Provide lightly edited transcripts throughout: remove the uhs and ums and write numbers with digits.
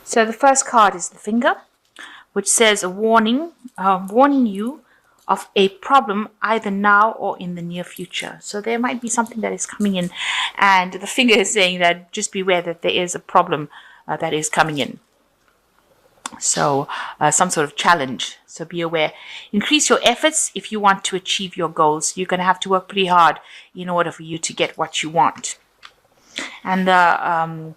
So the first card is the finger, which says a warning, warning you of a problem either now or in the near future. So there might be something that is coming in, and the finger is saying that just beware that there is a problem that is coming in. So some sort of challenge. So be aware. Increase your efforts if you want to achieve your goals. You're going to have to work pretty hard in order for you to get what you want. And the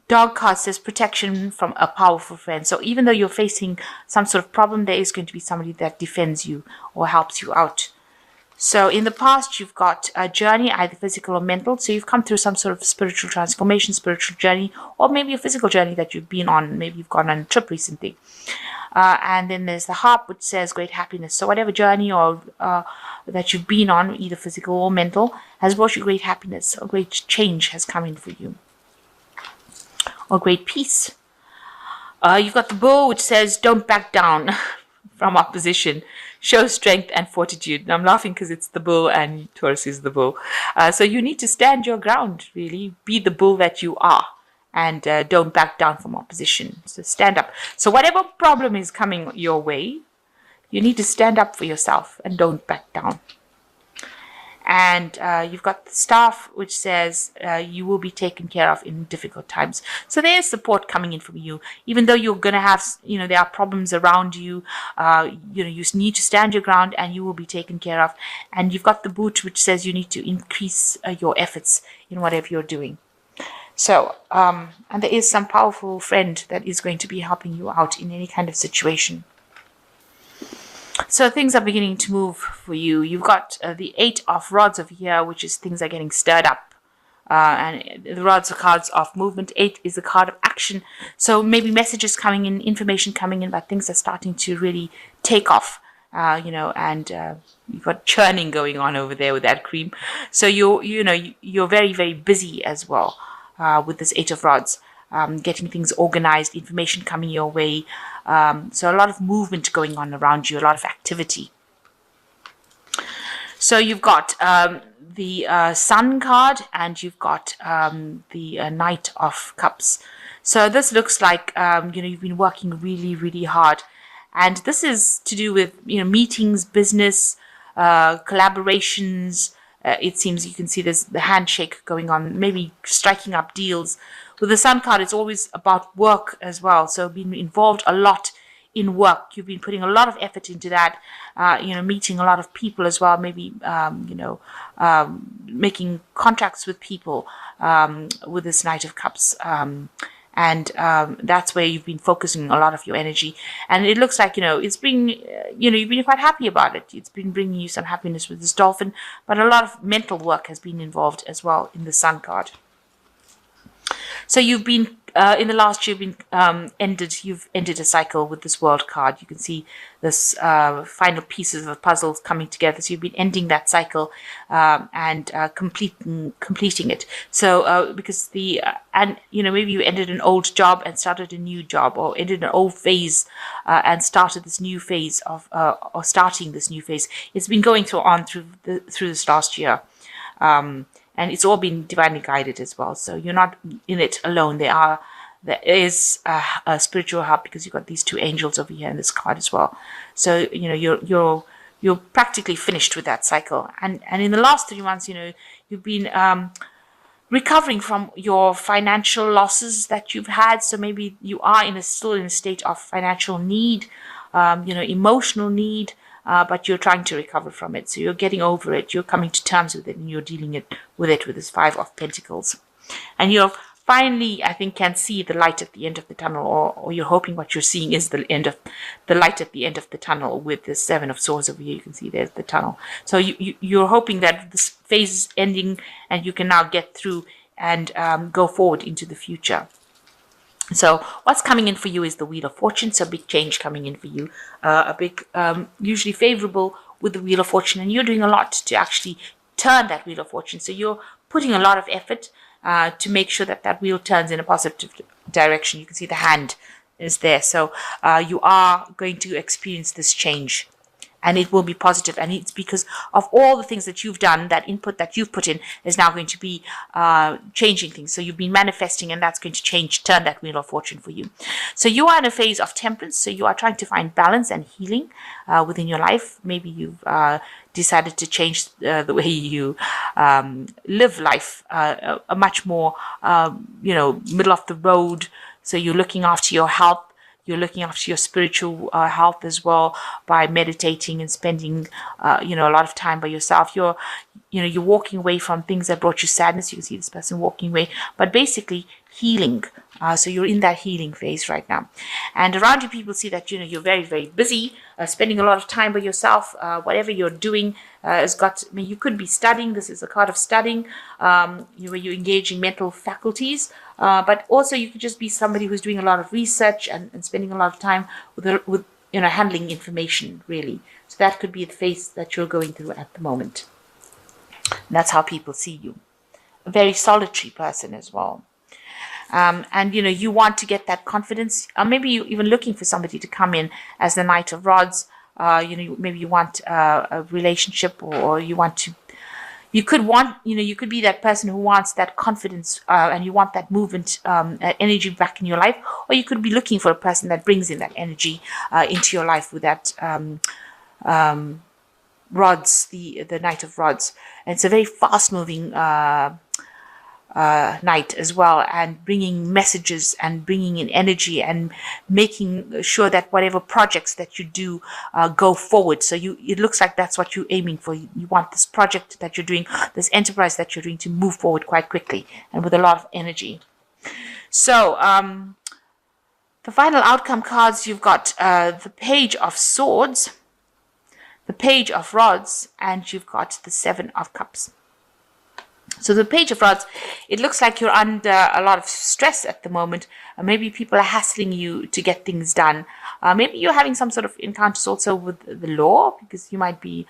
dog card says protection from a powerful friend. So even though you're facing some sort of problem, there is going to be somebody that defends you or helps you out. So in the past, you've got a journey, either physical or mental. So you've come through some sort of spiritual transformation, spiritual journey, or maybe a physical journey that you've been on. Maybe you've gone on a trip recently. And then there's the harp, which says great happiness. So whatever journey or that you've been on, either physical or mental, has brought you great happiness. A great change has come in for you. Or great peace. You've got the bull, which says don't back down from opposition. Show strength and fortitude. And I'm laughing because it's the bull and Taurus is the bull. So you need to stand your ground, really. Be the bull that you are. And don't back down from opposition. So stand up. So whatever problem is coming your way, you need to stand up for yourself and don't back down. And you've got the staff, which says you will be taken care of in difficult times. So there's support coming in from you. Even though you're going to have, there are problems around you, you need to stand your ground and you will be taken care of. And you've got the boot, which says you need to increase your efforts in whatever you're doing. So, and there is some powerful friend that is going to be helping you out in any kind of situation. So things are beginning to move for you. You've got the 8 of rods over here, which is things are getting stirred up. And the rods are cards of movement. 8 is a card of action. So maybe messages coming in, information coming in, but things are starting to really take off. And you've got churning going on over there with that cream. So you're very, very busy as well with this 8 of rods. Getting things organized, information coming your way. So a lot of movement going on around you, a lot of activity. So you've got the Sun card and you've got the Knight of Cups. So this looks like, you've been working really, really hard. And this is to do with, meetings, business, collaborations. It seems you can see there's the handshake going on, maybe striking up deals. With the Sun card, it's always about work as well. So being involved a lot in work. You've been putting a lot of effort into that, meeting a lot of people as well, maybe, making contracts with people with this Knight of Cups. And that's where you've been focusing a lot of your energy. And it looks like, it's been, you've been quite happy about it. It's been bringing you some happiness with this dolphin, but a lot of mental work has been involved as well in the Sun card. So you've been, in the last year, you've ended a cycle with this World card. You can see this final pieces of the puzzle coming together. So you've been ending that cycle and completing it. So because maybe you ended an old job and started a new job, or ended an old phase and started this new phase of, or starting this new phase. It's been going through this last year. And it's all been divinely guided as well. So you're not in it alone. There is a spiritual help because you've got these 2 angels over here in this card as well. So, you're practically finished with that cycle. And in the last 3 months, you've been recovering from your financial losses that you've had. So maybe you are still in a state of financial need, emotional need. But you're trying to recover from it. So you're getting over it. You're coming to terms with it, and you're dealing with this 5 of Pentacles. And you're finally, I think, can see the light at the end of the tunnel, or you're hoping what you're seeing is the light at the end of the tunnel with the 7 of Swords over here. You can see there's the tunnel. So you're hoping that this phase is ending and you can now get through and go forward into the future. So what's coming in for you is the Wheel of Fortune. So big change coming in for you, a big, usually favorable with the Wheel of Fortune, and you're doing a lot to actually turn that Wheel of Fortune. So you're putting a lot of effort to make sure that wheel turns in a positive direction. You can see the hand is there. So you are going to experience this change. and it will be positive. And it's because of all the things that you've done, that input that you've put in is now going to be changing things. So you've been manifesting, and that's going to turn that wheel of fortune for you. So you are in a phase of temperance. So you are trying to find balance and healing within your life. Maybe you've decided to change the way you live life, a much more, middle of the road. So you're looking after your health. You're looking after your spiritual health as well by meditating and spending, a lot of time by yourself. You're walking away from things that brought you sadness. You can see this person walking away, but basically healing. So you're in that healing phase right now. And around you, people see that, you're very, very busy, spending a lot of time by yourself. Whatever you're doing you could be studying. This is a card of studying, where you're engaging mental faculties. But also you could just be somebody who's doing a lot of research and spending a lot of time with handling information, really. So that could be the phase that you're going through at the moment. And that's how people see you. A very solitary person as well. And you want to get that confidence. Maybe you're even looking for somebody to come in as the Knight of Rods. Maybe you want a relationship, or you could be that person who wants that confidence, and you want that movement, that energy back in your life. Or you could be looking for a person that brings in that energy into your life with that rods, the Knight of Rods. And it's a very fast moving night as well, and bringing messages and bringing in energy and making sure that whatever projects that you do go forward. So it looks like that's what you're aiming for. You want this project that you're doing, this enterprise that you're doing, to move forward quite quickly and with a lot of energy. So the final outcome cards, you've got the Page of Swords, the Page of Rods, and you've got the Seven of Cups. So the Page of Rods, it looks like you're under a lot of stress at the moment. Maybe people are hassling you to get things done. Maybe you're having some sort of encounters also with the law, because you might be,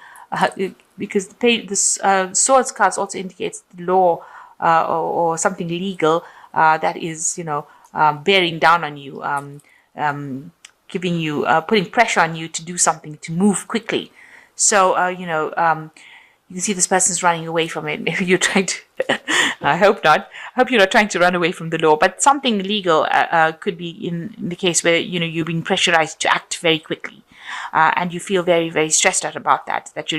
because the Swords cards also indicates the law or something legal that is, bearing down on you, giving you, putting pressure on you to do something, to move quickly. So, you can see this person's running away from it. Maybe you're trying to, I hope not. I hope you're not trying to run away from the law, but something legal could be in the case where, you're being pressurized to act very quickly. And you feel very, very stressed out about that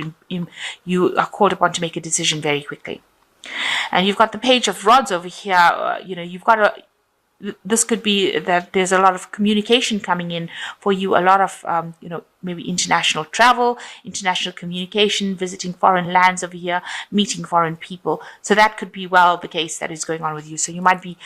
you are called upon to make a decision very quickly. And you've got the Page of Rods over here. You've got this could be that there's a lot of communication coming in for you, a lot of, maybe international travel, international communication, visiting foreign lands over here, meeting foreign people. So that could be the case that is going on with you. So you might be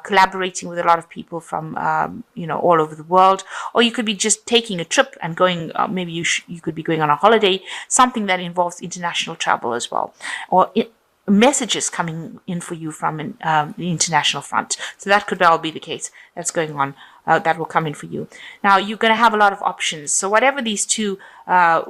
collaborating with a lot of people from, all over the world, or you could be just taking a trip and going, maybe you could be going on a holiday, something that involves international travel as well, or messages coming in for you from the international front. So that could well be the case that's going on, that will come in for you. Now, you're going to have a lot of options. So whatever these two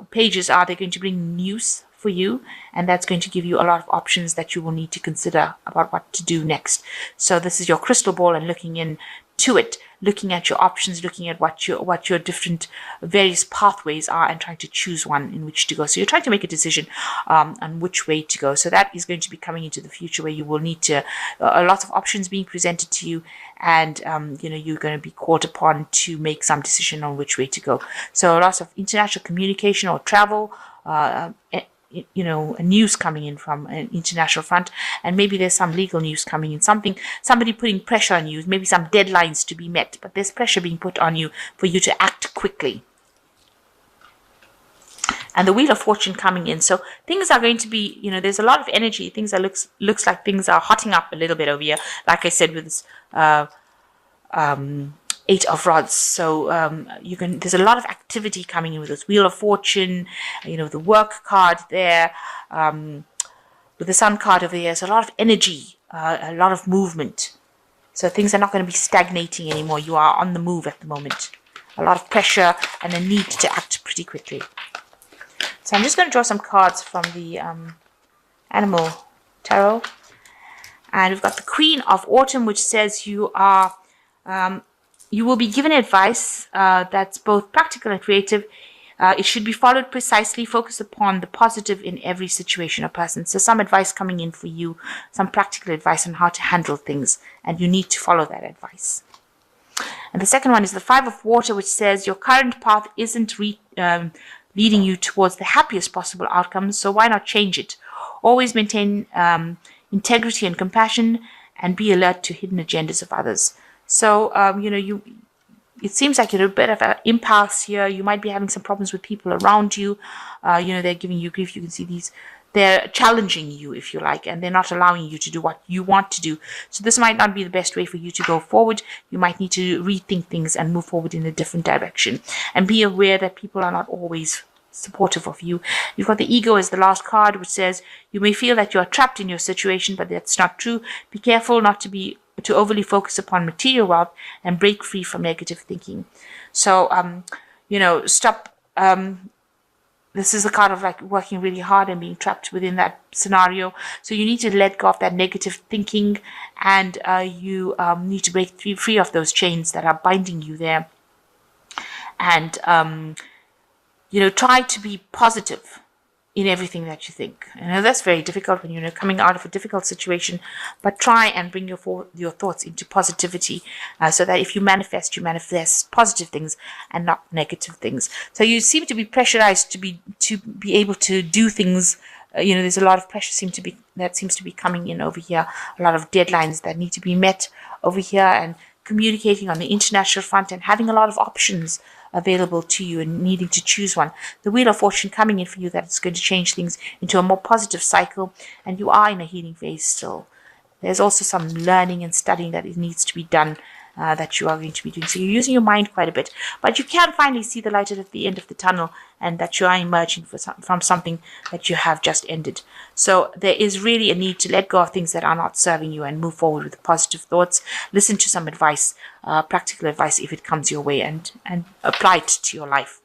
pages are, they're going to bring news for you, and that's going to give you a lot of options that you will need to consider about what to do next. So this is your crystal ball, and looking into it, looking at your options, looking at what your different various pathways are, and trying to choose one in which to go. So you're trying to make a decision on which way to go. So that is going to be coming into the future, where you will need to a lot of options being presented to you, and you're going to be called upon to make some decision on which way to go. So lots of international communication or travel, news coming in from an international front, and maybe there's some legal news coming in, somebody putting pressure on you, maybe some deadlines to be met, but there's pressure being put on you for you to act quickly. And the Wheel of Fortune coming in. So things are going to be, there's a lot of energy. Things looks like things are hotting up a little bit over here. Like I said, with this Eight of Rods. So there's a lot of activity coming in with this Wheel of Fortune, the work card there, with the Sun card over here. There's a lot of energy, a lot of movement. So things are not going to be stagnating anymore. You are on the move at the moment. A lot of pressure and a need to act pretty quickly. So I'm just going to draw some cards from the Animal Tarot. And we've got the Queen of Autumn, which says you will be given advice that's both practical and creative. It should be followed precisely. Focus upon the positive in every situation or person. So some advice coming in for you, some practical advice on how to handle things, and you need to follow that advice. And the second one is the Five of Water, which says your current path isn't leading you towards the happiest possible outcomes, so why not change it? Always maintain integrity and compassion, and be alert to hidden agendas of others. So, it seems like you're a bit of an impasse here. You might be having some problems with people around you. They're giving you grief. You can see they're challenging you, if you like, and they're not allowing you to do what you want to do. So this might not be the best way for you to go forward. You might need to rethink things and move forward in a different direction. And be aware that people are not always supportive of you. You've got the Ego as the last card, which says you may feel that you are trapped in your situation, but that's not true. Be careful not to overly focus upon material wealth and break free from negative thinking. So, stop. This is a card of like working really hard and being trapped within that scenario. So you need to let go of that negative thinking, and you need to break free of those chains that are binding you there. And, try to be positive in everything that you think. That's very difficult when you're coming out of a difficult situation, but try and bring your thoughts into positivity, so that if you manifest positive things and not negative things. So you seem to be pressurized to be able to do things. There's a lot of pressure seems to be coming in over here. A lot of deadlines that need to be met over here, and communicating on the international front and having a lot of options available to you and needing to choose one. The Wheel of Fortune coming in for you, that it's going to change things into a more positive cycle, and you are in a healing phase still. There's also some learning and studying that it needs to be done, that you are going to be doing. So you're using your mind quite a bit, but you can finally see the light at the end of the tunnel, and that you are emerging from something that you have just ended. So there is really a need to let go of things that are not serving you and move forward with positive thoughts. Listen to some advice, practical advice if it comes your way, and apply it to your life.